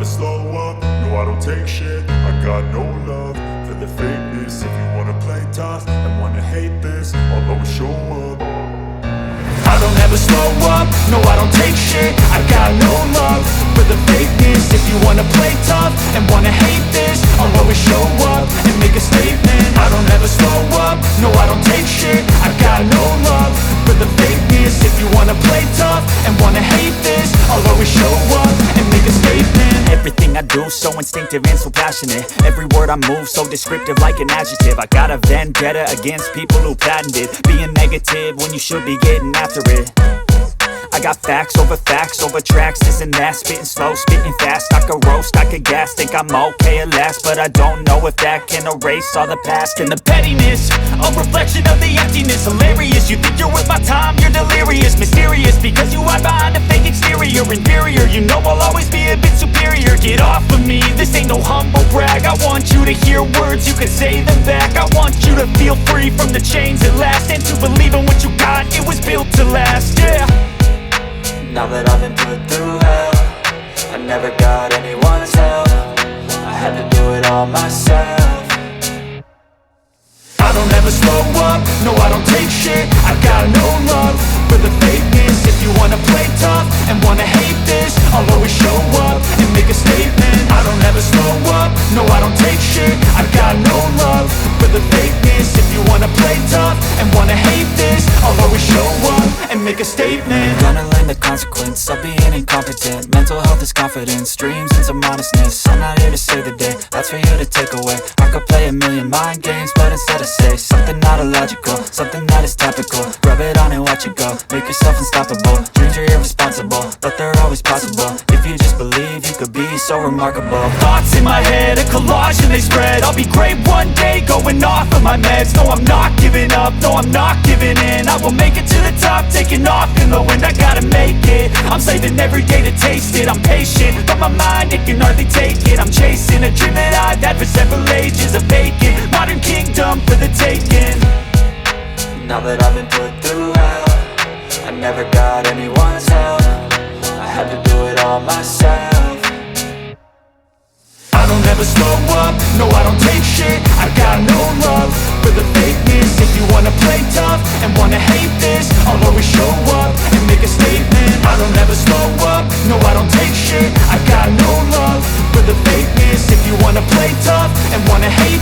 slow up, no I don't take shit. I got no love for the fakeness. If you wanna play tough and wanna hate this, I'll always show up. I don't ever slow up, no I don't take shit. I got no love for the fakeness. If you wanna play tough and wanna hate this, I'll always show up and make a statement. I don't ever slow up, no I don't take shit. I got no love for the fakeness. If you wanna play tough and wanna hate this, I'll always show up and make a statement. Everything I do so instinctive and so passionate. Every word I move so descriptive like an adjective. I got a vendetta against people who patented being negative when you should be getting after it. I got facts over tracks, this and that. Spitting slow, spitting fast, I could roast, I could gas. Think I'm okay at last, but I don't know if that can erase all the past. And the pettiness, a reflection of the emptiness. Hilarious, you think you're worth my time, you're delirious. Mysterious, because you hide behind a fake exterior. Inferior, you know I'll always be a bit superior. Get off of me, this ain't no humble brag. I want you to hear words, you can say them back. I want you to feel free from the chains at last, and to believe in what you got, it was built to last, yeah. Now that I've been put through hell, I never got anyone's help. I had to do it all myself. I don't ever slow up, no I don't take shit. I got no love for the fakeness. If you wanna play tough and wanna hate this, I'll always show up and make a statement. I don't ever slow up, no I don't take shit. I got no love for the fakeness. If you wanna play tough and wanna hate this, I'll always show up and make a statement. Gonna learn the consequence of being incompetent. Mental health is confidence, dreams and some honestness. I'm not here to save the day, that's for you to take away. I could play a million mind games, but instead I say something not illogical, something that is topical. Rub it on and watch it go, make yourself unstoppable. Dreams are irresponsible, but they're always possible. If you just believe, you could be so remarkable. Thoughts in my head, a collage and they spread. I'll be great one day, going off of my meds. No, I'm not giving up, no, I'm not giving in. I will make it to the top, taking off in the wind. I gotta make it, I'm saving every day to taste it. I'm patient, but my mind, it can hardly take it. I'm chasing a dream that I've had for several ages. A vacant, modern kingdom for the taking. Now that I've been put through hell, I never got anyone's help. I had to do it all myself. I don't ever slow up, no I don't take shit. I got no love for the fakeness. If you wanna play tough and wanna hate this, I'll always show up and make a statement. I don't ever slow up, no I don't take shit. I got no love for the fakeness. If you wanna play tough and wanna hate